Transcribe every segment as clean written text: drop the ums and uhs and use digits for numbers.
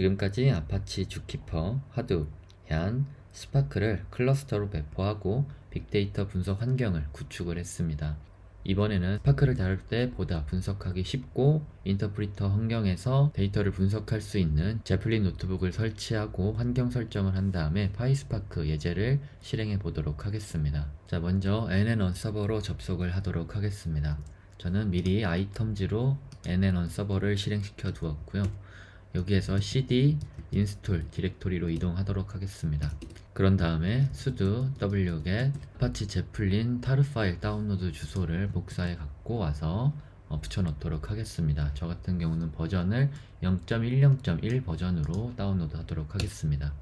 지금까지 아파치 주키퍼, 하둡, 얀, 스파크를 클러스터로 배포하고 빅데이터 분석 환경을 구축을 했습니다. 이번에는 스파크를 다룰 때 보다 분석하기 쉽고 인터프리터 환경에서 데이터를 분석할 수 있는 제플린 노트북을 설치하고 환경 설정을 한 다음에 파이스파크 예제를 실행해 보도록 하겠습니다. 자, 먼저 nn1 서버로 접속을 하도록 하겠습니다. 저는 미리 아이템즈로 nn1 서버를 실행시켜 두었고요. 여기에서 cd install 디렉토리로 이동하도록 하겠습니다. 그런 다음에 sudo wget 아파치 제플린 타르 파일 다운로드 주소를 복사해 갖고 와서 붙여 넣도록 하겠습니다. 저 같은 경우는 버전을 0.10.1 버전으로 다운로드 하도록 하겠습니다.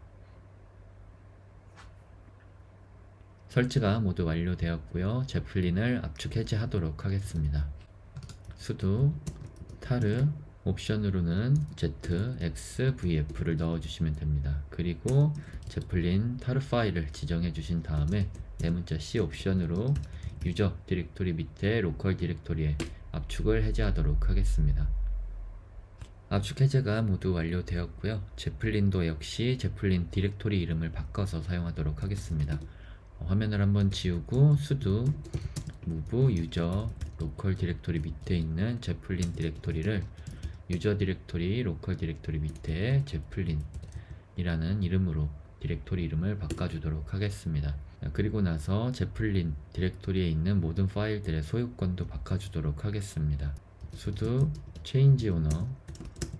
설치가 모두 완료되었고요. 제플린을 압축 해제하도록 하겠습니다. sudo 타르 옵션으로는 ZXVF를 넣어주시면 됩니다. 그리고 제플린 타르 파일을 지정해 주신 다음에 대문자 C 옵션으로 유저 디렉토리 밑에 로컬 디렉토리에 압축을 해제하도록 하겠습니다. 압축 해제가 모두 완료되었고요. 제플린도 역시 제플린 디렉토리 이름을 바꿔서 사용하도록 하겠습니다. 화면을 한번 지우고 sudo move user 로컬 디렉토리 밑에 있는 제플린 디렉토리를 유저 디렉토리 로컬 디렉토리 밑에 제플린이라는 이름으로 디렉토리 이름을 바꿔주도록 하겠습니다. 그리고 나서 제플린 디렉토리에 있는 모든 파일들의 소유권도 바꿔주도록 하겠습니다. sudo change owner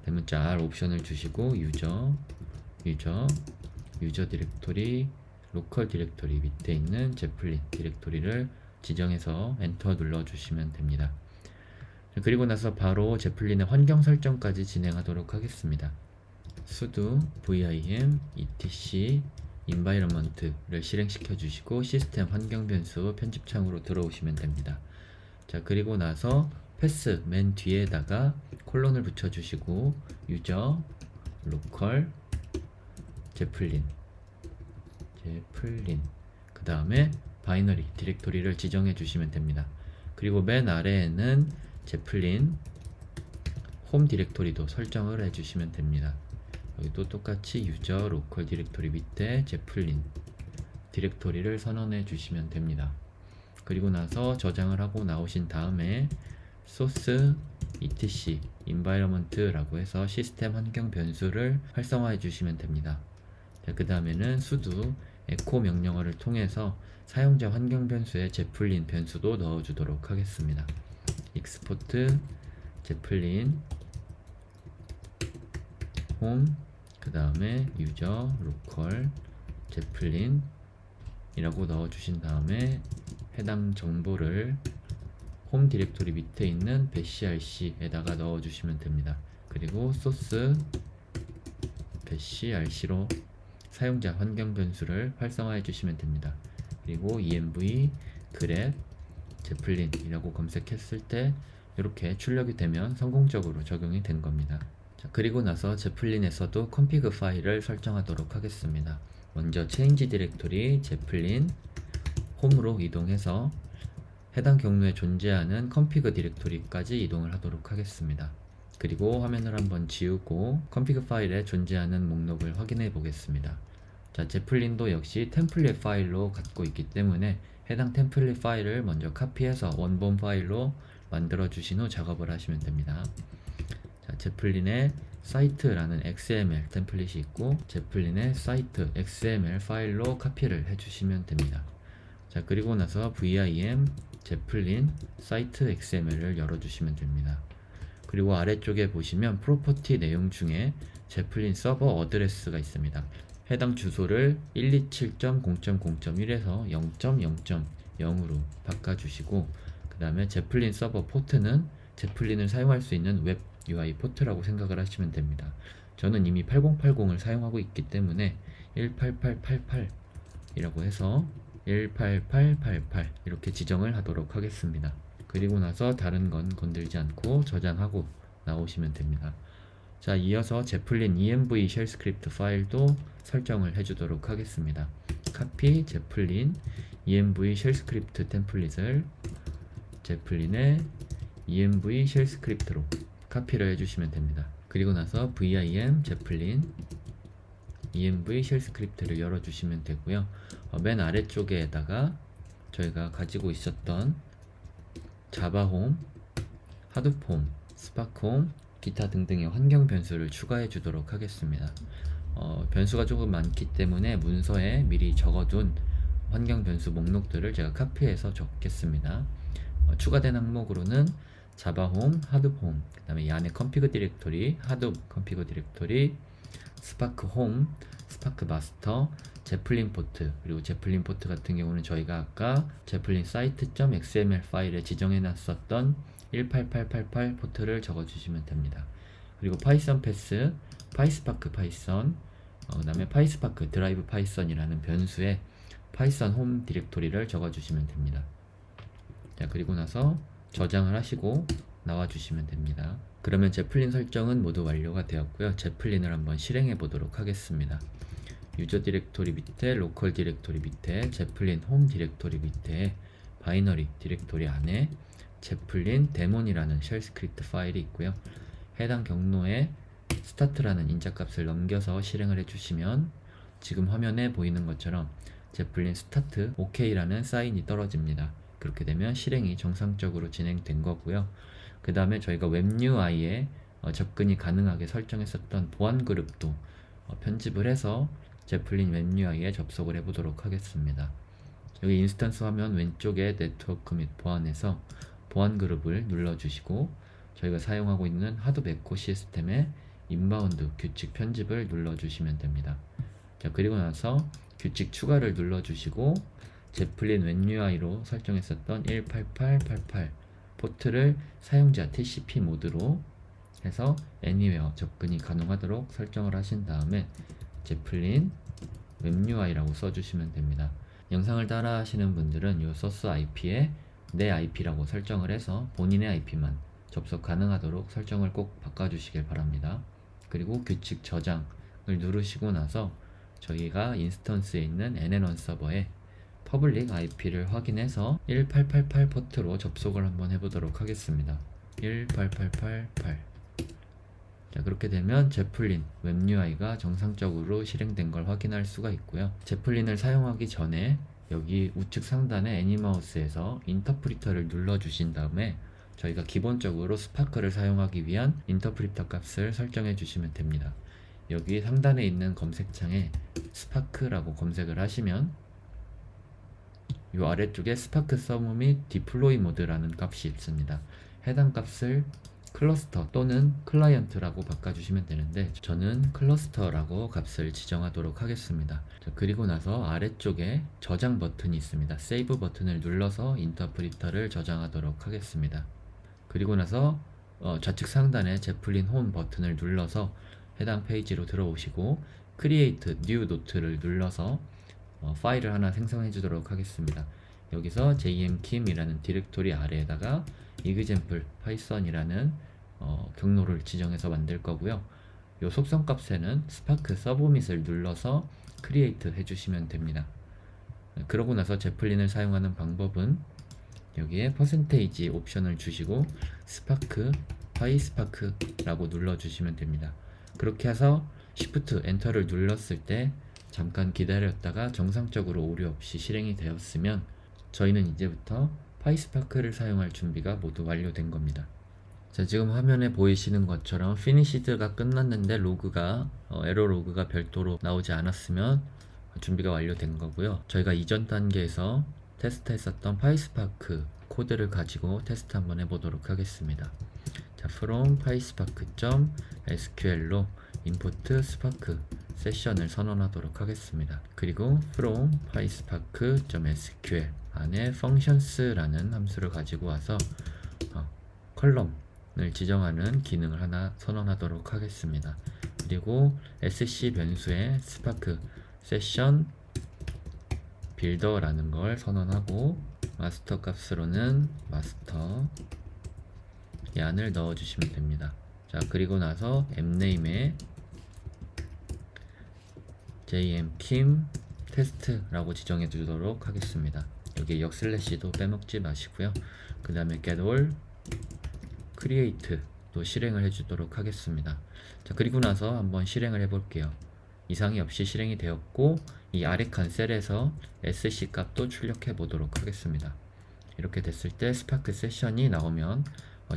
대문자 R 옵션을 주시고 유저 디렉토리 로컬 디렉토리 밑에 있는 제플린 디렉토리를 지정해서 엔터 눌러주시면 됩니다. 그리고 나서 바로 제플린의 환경 설정까지 진행하도록 하겠습니다. sudo vim etc environment를 실행시켜 주시고 시스템 환경 변수 편집창으로 들어오시면 됩니다. 자, 그리고 나서 패스 맨 뒤에다가 콜론을 붙여 주시고 유저 로컬 제플린 그 다음에 바이너리 디렉토리를 지정해 주시면 됩니다. 그리고 맨 아래에는 제플린 홈 디렉토리도 설정을 해주시면 됩니다. 여기도 똑같이 유저 로컬 디렉토리 밑에 제플린 디렉토리를 선언해 주시면 됩니다. 그리고 나서 저장을 하고 나오신 다음에 source etc environment라고 해서 시스템 환경 변수를 활성화해 주시면 됩니다. 그 다음에는 sudo echo 명령어를 통해서 사용자 환경 변수에 제플린 변수도 넣어 주도록 하겠습니다. export 제플린 홈 그 다음에 유저 로컬 제플린 이라고 넣어 주신 다음에 해당 정보를 홈 디렉토리 밑에 있는 bashrc에다가 넣어 주시면 됩니다. 그리고 source bashrc로 사용자 환경 변수를 활성화해 주시면 됩니다. 그리고 env grep 제플린이라고 검색했을 때 이렇게 출력이 되면 성공적으로 적용이 된 겁니다. 자, 그리고 나서 제플린에서도 config 파일을 설정하도록 하겠습니다. 먼저 change 디렉토리 제플린 홈으로 이동해서 해당 경로에 존재하는 config 디렉토리까지 이동을 하도록 하겠습니다. 그리고 화면을 한번 지우고 config 파일에 존재하는 목록을 확인해 보겠습니다. 자, 제플린도 역시 템플릿 파일로 갖고 있기 때문에 해당 템플릿 파일을 먼저 카피해서 원본 파일로 만들어 주신 후 작업을 하시면 됩니다. 자, 제플린의 사이트라는 XML 템플릿이 있고 제플린의 사이트 XML 파일로 카피를 해주시면 됩니다. 자, 그리고 나서 vim 제플린 사이트 XML을 열어주시면 됩니다. 그리고 아래쪽에 보시면 프로퍼티 내용 중에 제플린 서버 어드레스가 있습니다. 해당 주소를 127.0.0.1에서 0.0.0으로 바꿔주시고 그 다음에 제플린 서버 포트는 제플린을 사용할 수 있는 웹 UI 포트라고 생각을 하시면 됩니다. 저는 이미 8080을 사용하고 있기 때문에 18888 이라고 해서 18888 이렇게 지정을 하도록 하겠습니다. 그리고 나서 다른 건 건들지 않고 저장하고 나오시면 됩니다. 자, 이어서 제플린 env 쉘 스크립트 파일도 설정을 해주도록 하겠습니다. copy 제플린 env 쉘 스크립트 템플릿을 제플린의 env 쉘 스크립트로 카피를 해주시면 됩니다. 그리고 나서 vim 제플린 env 쉘 스크립트를 열어주시면 되고요. 맨 아래쪽에다가 저희가 가지고 있었던 자바홈, 하드폼, 스파크홈, 기타 등등의 환경 변수를 추가해 주도록 하겠습니다. 변수가 조금 많기 때문에 문서에 미리 적어둔 환경 변수 목록들을 제가 카피해서 적겠습니다. 추가된 항목으로는 자바홈, 하드홈, 그 다음에 이 안에 컨피그 디렉토리, 하드 컨피그 디렉토리, 스파크 홈, 스파크 마스터, 제플린 포트, 그리고 제플린 포트 같은 경우는 저희가 아까 제플린 사이트.xml 파일에 지정해 놨었던 18888 포트를 적어 주시면 됩니다. 그리고 파이썬 패스, 파이스파크 파이썬, 그 다음에 파이스파크 드라이브 파이썬이라는 변수에 파이썬 홈 디렉토리를 적어 주시면 됩니다. 자, 그리고 나서 저장을 하시고 나와 주시면 됩니다. 그러면 제플린 설정은 모두 완료가 되었고요. 제플린을 한번 실행해 보도록 하겠습니다. 유저 디렉토리 밑에 로컬 디렉토리 밑에 제플린 홈 디렉토리 밑에 바이너리 디렉토리 안에 제플린 데몬이라는 쉘 스크립트 파일이 있고요. 해당 경로에 스타트라는 인자값을 넘겨서 실행을 해주시면 지금 화면에 보이는 것처럼 제플린 스타트 OK라는 사인이 떨어집니다. 그렇게 되면 실행이 정상적으로 진행된 거고요. 그 다음에 저희가 웹 UI에 접근이 가능하게 설정했었던 보안 그룹도 편집을 해서 제플린 웹 UI에 접속을 해 보도록 하겠습니다. 여기 인스턴스 화면 왼쪽에 네트워크 및 보안에서 보안 그룹을 눌러주시고 저희가 사용하고 있는 하드 메코 시스템의 인바운드 규칙 편집을 눌러주시면 됩니다. 자, 그리고 나서 규칙 추가를 눌러주시고 제플린 웹 UI로 설정했었던 18888 포트를 사용자 TCP 모드로 해서 Anywhere 접근이 가능하도록 설정을 하신 다음에 제플린 웹 UI라고 써주시면 됩니다. 영상을 따라 하시는 분들은 이 소스 IP에 내 IP라고 설정을 해서 본인의 IP만 접속 가능하도록 설정을 꼭 바꿔주시길 바랍니다. 그리고 규칙 저장을 누르시고 나서 저희가 인스턴스에 있는 NN1 서버에 퍼블릭 IP를 확인해서 18888 포트로 접속을 한번 해보도록 하겠습니다. 18888. 자, 그렇게 되면 제플린 웹 UI가 정상적으로 실행된 걸 확인할 수가 있고요. 제플린을 사용하기 전에 여기 우측 상단에 애니마우스에서 인터프리터를 눌러주신 다음에 저희가 기본적으로 스파크를 사용하기 위한 인터프리터 값을 설정해 주시면 됩니다. 여기 상단에 있는 검색창에 스파크라고 검색을 하시면 이 아래쪽에 스파크 서브 및 디플로이 모드라는 값이 있습니다. 해당 값을 클러스터 또는 클라이언트라고 바꿔주시면 되는데 저는 클러스터라고 값을 지정하도록 하겠습니다. 자, 그리고 나서 아래쪽에 저장 버튼이 있습니다. 세이브 버튼을 눌러서 인터프리터를 저장하도록 하겠습니다. 그리고 나서 좌측 상단에 제플린 홈 버튼을 눌러서 해당 페이지로 들어오시고 Create New Note를 눌러서 파일을 하나 생성해 주도록 하겠습니다. 여기서 jmkim이라는 디렉토리 아래에다가 example python이라는 경로를 지정해서 만들 거고요. 요 속성 값에는 스파크 서브밋을 눌러서 create 해주시면 됩니다. 그러고 나서 제플린을 사용하는 방법은 여기에 퍼센테이지 옵션을 주시고 스파크 파이스파크라고 눌러주시면 됩니다. 그렇게 해서 Shift 엔터를 눌렀을 때 잠깐 기다렸다가 정상적으로 오류 없이 실행이 되었으면 저희는 이제부터 파이스파크를 사용할 준비가 모두 완료된 겁니다. 자, 지금 화면에 보이시는 것처럼 finished가 끝났는데 로그가 에러 로그가 별도로 나오지 않았으면 준비가 완료된 거고요. 저희가 이전 단계에서 테스트했었던 파이스파크 코드를 가지고 테스트 한번 해보도록 하겠습니다. 자, from PySpark.sql로 import spark 세션을 선언하도록 하겠습니다. 그리고 from PySpark.sql 안에 functions라는 함수를 가지고 와서 컬럼을 지정하는 기능을 하나 선언하도록 하겠습니다. 그리고 sc 변수에 스파크 세션 빌더라는 걸 선언하고 마스터 값으로는 마스터 이 안을 넣어주시면 됩니다. 자, 그리고 나서 앱네임에 jmkim 테스트라고 지정해 주도록 하겠습니다. 여기 역슬래시도 빼먹지 마시고요. 그 다음에 get all create 또 실행을 해주도록 하겠습니다. 자, 그리고 나서 한번 실행을 해볼게요. 이상이 없이 실행이 되었고 이 아래 칸 셀에서 SC 값도 출력해 보도록 하겠습니다. 이렇게 됐을 때 스파크 세션이 나오면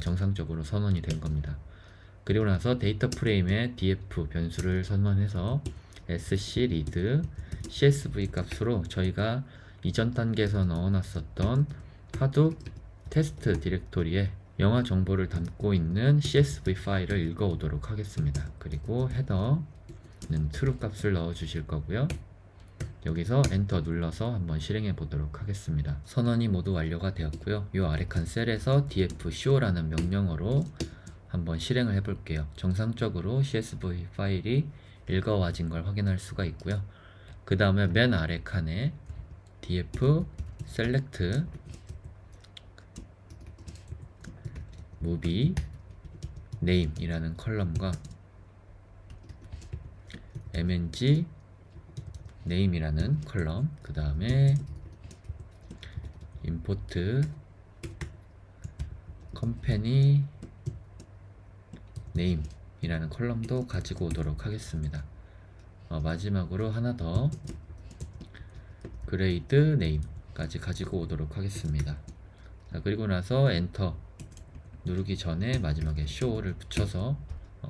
정상적으로 선언이 된 겁니다. 그리고 나서 데이터 프레임에 df 변수를 선언해서 sc read csv 값으로 저희가 이전 단계에서 넣어놨었던 하둡 테스트 디렉토리에 영화 정보를 담고 있는 csv 파일을 읽어오도록 하겠습니다. 그리고 헤더는 true 값을 넣어 주실 거고요. 여기서 엔터 눌러서 한번 실행해 보도록 하겠습니다. 선언이 모두 완료가 되었고요. 이 아래 칸 셀에서 df show라는 명령어로 한번 실행을 해 볼게요. 정상적으로 csv 파일이 읽어와진 걸 확인할 수가 있고요. 그 다음에 맨 아래 칸에 df select movie name 이라는 컬럼과 mng name 이라는 컬럼, 그 다음에 import company name 이라는 컬럼도 가지고 오도록 하겠습니다. 마지막으로 하나 더 grade name 까지 가지고 오도록 하겠습니다. 자, 그리고 나서 엔터 누르기 전에 마지막에 show를 붙여서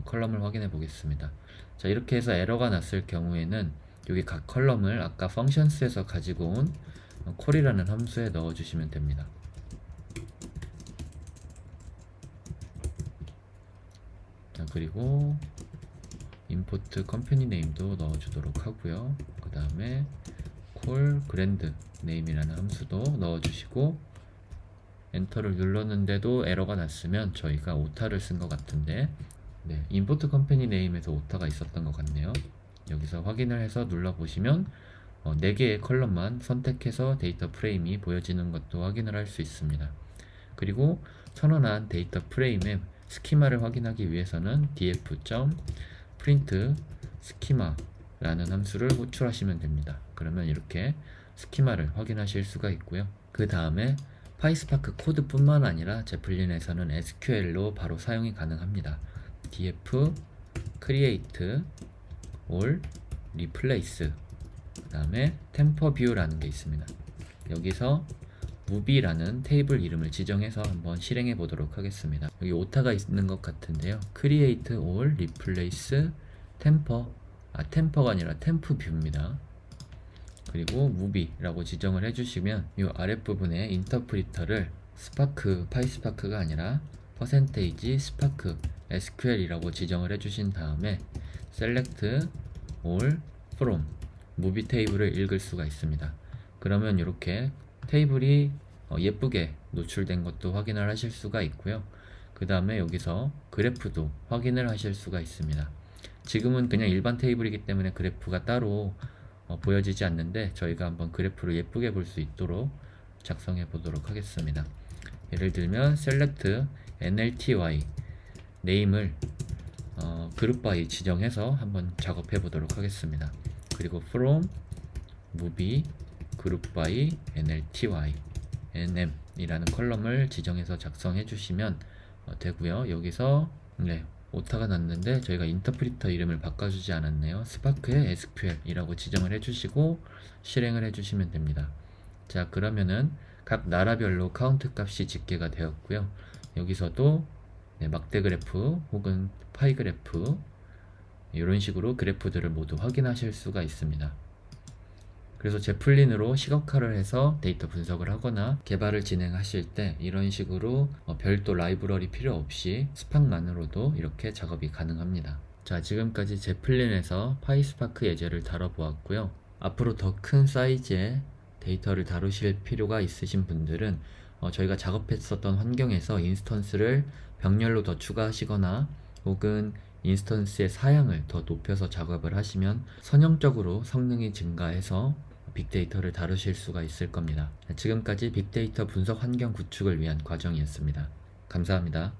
컬럼을 확인해 보겠습니다. 자, 이렇게 해서 에러가 났을 경우에는 여기 각 컬럼을 아까 functions에서 가지고 온 call이라는 함수에 넣어 주시면 됩니다. 자, 그리고 import company name도 넣어 주도록 하고요. 그 다음에 call grand name이라는 함수도 넣어 주시고 엔터를 눌렀는데도 에러가 났으면 저희가 오타를 쓴 것 같은데, 네, import company name에서 오타가 있었던 것 같네요. 여기서 확인을 해서 눌러보시면 4개의 컬럼만 선택해서 데이터 프레임이 보여지는 것도 확인을 할 수 있습니다. 그리고 선언한 데이터 프레임의 스키마를 확인하기 위해서는 df.print schema라는 함수를 호출하시면 됩니다. 그러면 이렇게 스키마를 확인하실 수가 있고요. 그 다음에 파이스파크 코드뿐만 아니라 제플린에서는 SQL로 바로 사용이 가능합니다. df create all replace 그 다음에 temper view라는 게 있습니다. 여기서 movie라는 테이블 이름을 지정해서 한번 실행해 보도록 하겠습니다. 여기 오타가 있는 것 같은데요. create all replace temper, temper가 아니라 temp view입니다. 그리고 movie라고 지정을 해주시면 이 아랫부분에 인터프리터를 스파크, 파이스파크가 아니라 percentage spark SQL이라고 지정을 해주신 다음에 select all from movie 테이블을 읽을 수가 있습니다. 그러면 이렇게 테이블이 예쁘게 노출된 것도 확인을 하실 수가 있고요. 그 다음에 여기서 그래프도 확인을 하실 수가 있습니다. 지금은 그냥 일반 테이블이기 때문에 그래프가 따로 보여지지 않는데 저희가 한번 그래프를 예쁘게 볼 수 있도록 작성해 보도록 하겠습니다. 예를 들면 select nlty name을 group by 지정해서 한번 작업해 보도록 하겠습니다. 그리고 from movie group by nlty nm 이라는 컬럼을 지정해서 작성해 주시면 되고요. 여기서 오타가 났는데 저희가 인터프리터 이름을 바꿔주지 않았네요. 스파크의 SQL 이라고 지정을 해주시고 실행을 해주시면 됩니다. 자, 그러면은 각 나라별로 카운트 값이 집계가 되었고요. 여기서도 막대 그래프 혹은 파이 그래프 이런 식으로 그래프들을 모두 확인하실 수가 있습니다. 그래서 제플린으로 시각화를 해서 데이터 분석을 하거나 개발을 진행하실 때 이런 식으로 별도 라이브러리 필요 없이 스팍만으로도 이렇게 작업이 가능합니다. 자, 지금까지 제플린에서 파이스파크 예제를 다뤄보았고요. 앞으로 더 큰 사이즈의 데이터를 다루실 필요가 있으신 분들은 저희가 작업했었던 환경에서 인스턴스를 병렬로 더 추가하시거나 혹은 인스턴스의 사양을 더 높여서 작업을 하시면 선형적으로 성능이 증가해서 빅데이터를 다루실 수가 있을 겁니다. 지금까지 빅데이터 분석 환경 구축을 위한 과정이었습니다. 감사합니다.